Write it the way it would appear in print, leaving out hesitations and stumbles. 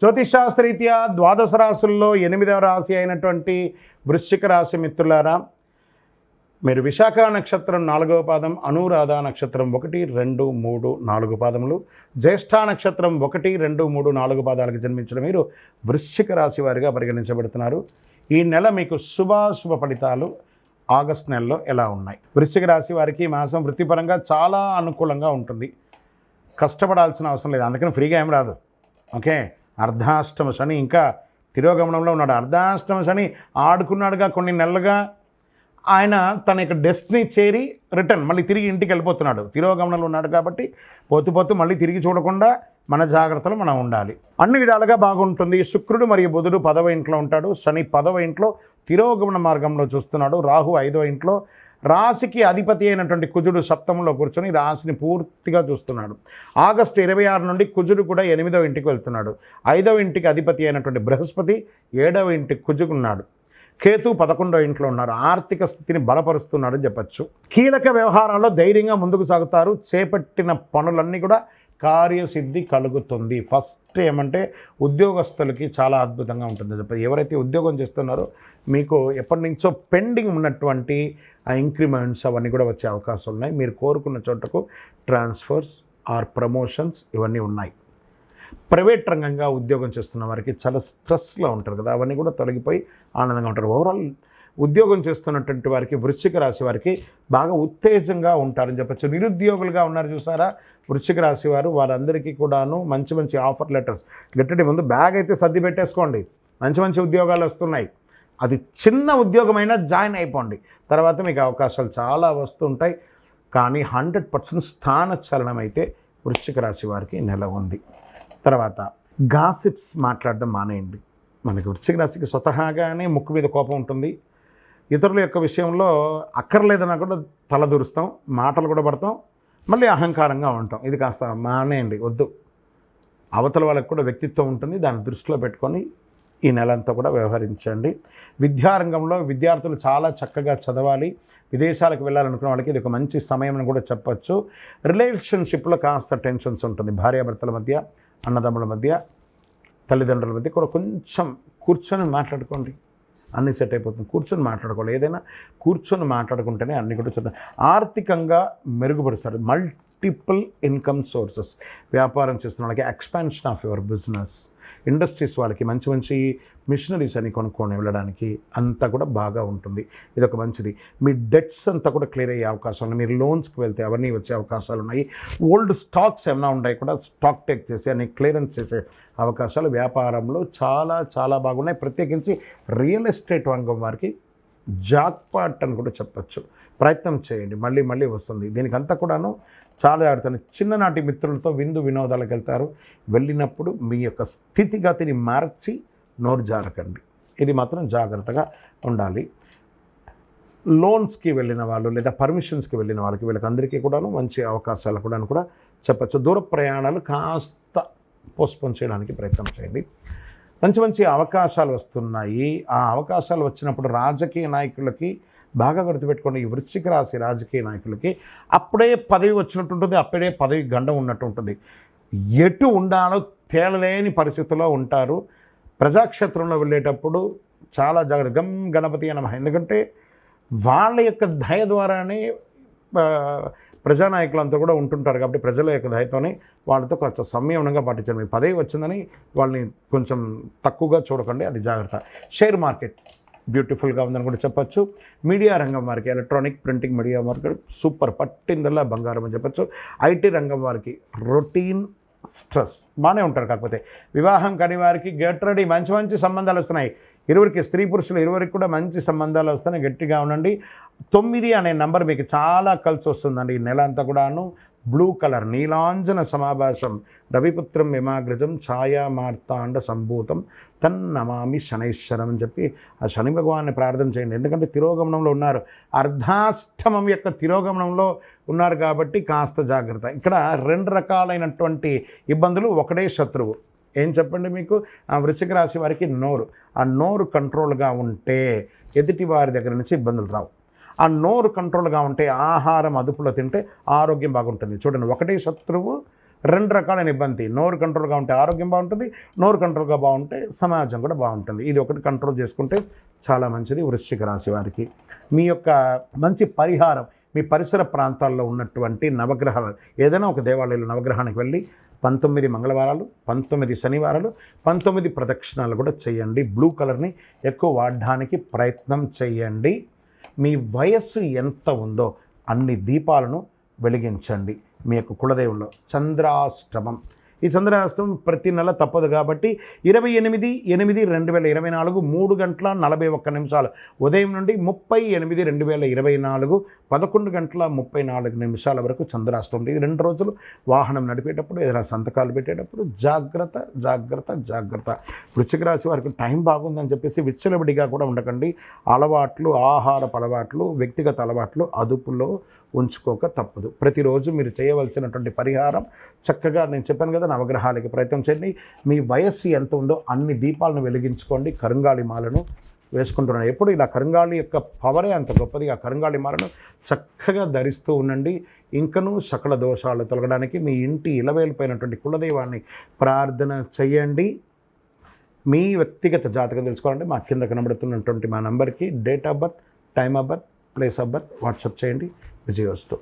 జ్యోతిషాస్త్రరీత్యా ద్వాదశ రాశుల్లో 8వ రాశి అయినటువంటి వృశ్చిక రాశి మిత్రులారా, మీరు విశాఖ నక్షత్రం 4వ పాదం, అనురాధ నక్షత్రం 1, 2, 3, 4 పాదములు, జ్యేష్ఠ నక్షత్రం 1, 2, 3, 4 పాదాలకు జన్మించిన మీరు వృశ్చిక రాశి వారిగా పరిగణించబడుతున్నారు. ఈ నెల మీకు శుభాశుభ ఫలితాలు ఆగస్టు నెలలో ఎలా ఉన్నాయి? వృశ్చిక రాశి వారికి మాసం వృత్తిపరంగా చాలా అనుకూలంగా ఉంటుంది. కష్టపడాల్సిన అవసరం లేదు, అందుకని ఫ్రీగా ఏం రాదు. ఓకే, అర్ధాష్టమ శని ఇంకా తిరోగమనంలో ఉన్నాడు. అర్ధాష్టమ శని ఆడుకున్నాడుగా కొన్ని నెలలుగా. ఆయన తన యొక్క డెస్టినీ చేరి రిటర్న్ మళ్ళీ తిరిగి ఇంటికి వెళ్ళిపోతున్నాడు. తిరోగమనంలో ఉన్నాడు కాబట్టి పోతూ మళ్ళీ తిరిగి చూడకుండా మన జాగ్రత్తలు మనం ఉండాలి. అన్ని విధాలుగా బాగుంటుంది. శుక్రుడు మరియు బుధుడు 10వ ఇంట్లో ఉంటాడు. శని 10వ ఇంట్లో తిరోగమన మార్గంలో చూస్తున్నాడు. రాహు 5వ ఇంట్లో. రాశికి అధిపతి అయినటువంటి కుజుడు సప్తమంలో కూర్చొని రాశిని పూర్తిగా చూస్తున్నాడు. ఆగస్టు 26 నుండి కుజుడు కూడా 8వ ఇంటికి వెళ్తున్నాడు. 5వ ఇంటికి అధిపతి అయినటువంటి బృహస్పతి 7వ ఇంటికి కుజుకున్నాడు. కేతు 11వ ఇంట్లో ఉన్నారు. ఆర్థిక స్థితిని బలపరుస్తున్నాడని చెప్పచ్చు. కీలక వ్యవహారాల్లో ధైర్యంగా ముందుకు సాగుతారు. చేపట్టిన పనులన్నీ కూడా కార్యసిద్ధి కలుగుతుంది. ఫస్ట్ ఏమంటే ఉద్యోగస్తులకి చాలా అద్భుతంగా ఉంటుంది చెప్పి, ఎవరైతే ఉద్యోగం చేస్తున్నారో మీకు ఎప్పటి నుంచో పెండింగ్ ఉన్నటువంటి ఆ ఇంక్రిమెంట్స్ అవన్నీ కూడా వచ్చే అవకాశాలు ఉన్నాయి. మీరు కోరుకున్న చోటకు ట్రాన్స్ఫర్స్ ఆర్ ప్రమోషన్స్ ఇవన్నీ ఉన్నాయి. ప్రైవేట్ రంగంగా ఉద్యోగం చేస్తున్న వారికి చాలా స్ట్రెస్లో ఉంటారు కదా, అవన్నీ కూడా తొలగిపోయి ఆనందంగా ఉంటారు. ఓవరాల్ ఉద్యోగం చేస్తున్నటువంటి వారికి, వృశ్చిక రాశి వారికి బాగా ఉత్తేజంగా ఉంటారని చెప్పచ్చు. నిరుద్యోగులుగా ఉన్నారు చూసారా వృశ్చిక రాశి వారు, వారందరికీ కూడాను మంచి ఆఫర్ లెటర్స్ గట్టి ముందు బ్యాగ్ అయితే సర్ది పెట్టేసుకోండి. మంచి ఉద్యోగాలు వస్తున్నాయి. అది చిన్న ఉద్యోగమైనా జాయిన్ అయిపోండి. తర్వాత మీకు అవకాశాలు చాలా వస్తుంటాయి. కానీ 100% స్థాన చలనం అయితే వృశ్చిక రాశి వారికి నెల ఉంది. తర్వాత గాసిప్స్ మాట్లాడడం మానేయండి. మనకి వృశ్చిక రాశికి స్వతహాగానే ముక్కు మీద కోపం ఉంటుంది. ఇతరుల యొక్క విషయంలో అక్కర్లేదన్నా కూడా తలదూరుస్తాం, మాటలు కూడా పడతాం, మళ్ళీ అహంకారంగా ఉంటాం. ఇది కాస్త మానేయండి, వద్దు. అవతల వాళ్ళకి కూడా వ్యక్తిత్వం ఉంటుంది, దాన్ని దృష్టిలో పెట్టుకొని ఈ నెలంతా కూడా వ్యవహరించండి. విద్యారంగంలో విద్యార్థులు చాలా చక్కగా చదవాలి. విదేశాలకు వెళ్ళాలనుకున్న వాళ్ళకి ఇది ఒక మంచి సమయం అని కూడా చెప్పచ్చు. రిలేషన్షిప్లో కాస్త టెన్షన్స్ ఉంటుంది. భార్యాభర్తల మధ్య, అన్నదమ్ముల మధ్య, తల్లిదండ్రుల మధ్య కూడా కొంచెం కూర్చొని మాట్లాడుకోండి, అన్నీ సెట్ అయిపోతుంది. కూర్చొని మాట్లాడుకోవాలి. ఏదైనా కూర్చొని మాట్లాడుకుంటేనే అన్నీ కూడా చూద్దాం. ఆర్థికంగా మెరుగుపరుస్తారు. Multiple income sources. వ్యాపారం చేస్తున్న వాళ్ళకి expansion of your business. Industries వాళ్ళకి మంచి మిషనరీస్ అని కొనుక్కొని వెళ్ళడానికి అంతా కూడా బాగా ఉంటుంది. ఇది ఒక మంచిది. మీ డెట్స్ అంతా కూడా క్లియర్ అయ్యే అవకాశాలు ఉన్నాయి. మీరు లోన్స్కి వెళ్తే అవన్నీ వచ్చే అవకాశాలు ఉన్నాయి. ఓల్డ్ స్టాక్స్ ఏమైనా ఉన్నాయి కూడా స్టాక్ టేక్ చేసి అన్ని క్లియరెన్స్ చేసే అవకాశాలు వ్యాపారంలో చాలా బాగున్నాయి. ప్రత్యేకించి రియల్ ఎస్టేట్ రంగం వారికి జాక్పాట్ అని కూడా చెప్పచ్చు. ప్రయత్నం చేయండి, మళ్ళీ వస్తుంది. దీనికంతా కూడాను చాలా జాగ్రత్త. చిన్ననాటి మిత్రులతో విందు వినోదాలకు వెళ్తారు. వెళ్ళినప్పుడు మీ యొక్క స్థితిగతిని మార్చి నోరు జారకండి. ఇది మాత్రం జాగ్రత్తగా ఉండాలి. లోన్స్కి వెళ్ళిన వాళ్ళు లేదా పర్మిషన్స్కి వెళ్ళిన వాళ్ళకి వీళ్ళకందరికీ కూడాను మంచి అవకాశాలు కూడా చెప్పచ్చు. దూర ప్రయాణాలు కాస్త పోస్ట్పోన్ చేయడానికి ప్రయత్నం చేయండి. మంచి అవకాశాలు వస్తున్నాయి. ఆ అవకాశాలు వచ్చినప్పుడు రాజకీయ నాయకులకి బాగా గుర్తుపెట్టుకోండి, ఈ వృశ్చిక రాశి రాజకీయ నాయకులకి అప్పుడే పదవి వచ్చినట్టు ఉంటుంది, అప్పుడే పదవి గండం ఉన్నట్టు ఉంటుంది. ఎటు ఉండాలో తేలలేని పరిస్థితుల్లో ఉంటారు. ప్రజాక్షేత్రంలో వెళ్ళేటప్పుడు చాలా జాగ్రత్త. గణపతి నమః. ఎందుకంటే వాళ్ళ యొక్క దయ ద్వారానే ప్రజానాయకులంతా కూడా ఉంటుంటారు కాబట్టి ప్రజల యొక్క దయతోనే వాళ్ళతో కొంచెం సంయమనంగా పాటించండి. మీ పదవి వచ్చిందని వాళ్ళని కొంచెం తక్కువగా చూడకండి, అది జాగ్రత్త. షేర్ మార్కెట్ బ్యూటిఫుల్గా ఉందని కూడా చెప్పచ్చు. మీడియా రంగం వారికి, ఎలక్ట్రానిక్ ప్రింటింగ్ మీడియా వారికి సూపర్, పట్టిందల్లా బంగారం అని చెప్పచ్చు. ఐటీ రంగం వారికి రొటీన్ స్ట్రెస్ బాగానే ఉంటారు. కాకపోతే వివాహం కాని వారికి గెట్ రెడీ, మంచి సంబంధాలు వస్తున్నాయి. ఇరువురికి, స్త్రీ పురుషులు ఇరువురికి కూడా మంచి సంబంధాలు వస్తున్నాయి. గట్టిగా ఉండండి. 9 అనే నంబర్ మీకు చాలా కలిసి వస్తుందండి ఈ నెల అంతా కూడాను. బ్లూ కలర్, నీలాంజన సమాభాసం, రవిపుత్రం యమాగ్రజం, ఛాయా మార్తాండ సంభూతం తన్నమామి శనైశ్వరం అని చెప్పి ఆ శని భగవాన్ని ప్రార్థన చేయండి. ఎందుకంటే తిరోగమనంలో ఉన్నారు, అర్ధాష్టమం యొక్క తిరోగమనంలో ఉన్నారు కాబట్టి కాస్త జాగ్రత్త. ఇక్కడ 2 రకాలైనటువంటి ఇబ్బందులు, ఒకటే శత్రువు. ఏం చెప్పండి మీకు? ఆ వృశ్చిక రాశి వారికి నోరు. ఆ నోరు కంట్రోల్గా ఉంటే ఎదుటి వారి దగ్గర నుంచి ఇబ్బందులు రావు. ఆ నోరు కంట్రోల్గా ఉంటే, ఆహారం అదుపులో తింటే ఆరోగ్యం బాగుంటుంది. చూడండి, ఒకటే శత్రువు రెండు రకాలైన ఇబ్బంది. నోరు కంట్రోల్గా ఉంటే ఆరోగ్యం బాగుంటుంది, నోరు కంట్రోల్గా బాగుంటే సమాజం కూడా బాగుంటుంది. ఇది ఒకటి కంట్రోల్ చేసుకుంటే చాలా మంచిది వృశ్చిక రాశి వారికి. మీ యొక్క మంచి పరిహారం, మీ పరిసర ప్రాంతాల్లో ఉన్నటువంటి నవగ్రహాలు, ఏదైనా ఒక దేవాలయంలో నవగ్రహానికి వెళ్ళి 19 మంగళవారాలు, 19 శనివారాలు, 19 ప్రదక్షిణాలు కూడా చేయండి. బ్లూ కలర్ని ఎక్కువ వాడడానికి ప్రయత్నం చేయండి. మీ వయస్సు ఎంత ఉందో అన్ని దీపాలను వెలిగించండి. మీ యొక్క కులదైవంలో చంద్రాష్టమం, ఈ చంద్రాష్టమం ప్రతి నెల తప్పదు కాబట్టి 28/8/2024 3:41 ఉదయం నుండి 30/8/2024 11:34 వరకు చంద్రాష్టమం. ఇది 2 రోజులు వాహనం నడిపేటప్పుడు, ఏదైనా సంతకాలు పెట్టేటప్పుడు జాగ్రత్త జాగ్రత్త జాగ్రత్త. వృశ్చిక రాశి వారికి టైం బాగుందని చెప్పేసి విచ్చలవిడిగా కూడా ఉండకండి. అలవాట్లు, ఆహారపు అలవాట్లు, వ్యక్తిగత అలవాట్లు అదుపులో ఉంచుకోక తప్పదు. ప్రతిరోజు మీరు చేయవలసినటువంటి పరిహారం చక్కగా నేను చెప్పాను కదా, నవగ్రహాలకి ప్రయత్నం చేయండి. మీ వయస్సు ఎంత ఉందో అన్ని దీపాలను వెలిగించుకోండి. కరుంగాళి మాలను వేసుకుంటున్నాను. ఎప్పుడు ఇలా కరుంగాళి యొక్క పవరే అంత గొప్పది. ఆ కరుంగాళి మాలను చక్కగా ధరిస్తూ ఉండండి. ఇంకనూ సకల దోషాలు తొలగడానికి మీ ఇంటి ఇలవేలిపోయినటువంటి కులదైవాన్ని ప్రార్థన చేయండి. మీ వ్యక్తిగత జాతకం తెలుసుకోవాలంటే మా కింద కనబడుతున్నటువంటి మా నంబర్కి date of birth, time of birth, place of birth WhatsApp చేయండి. విజయోస్తు.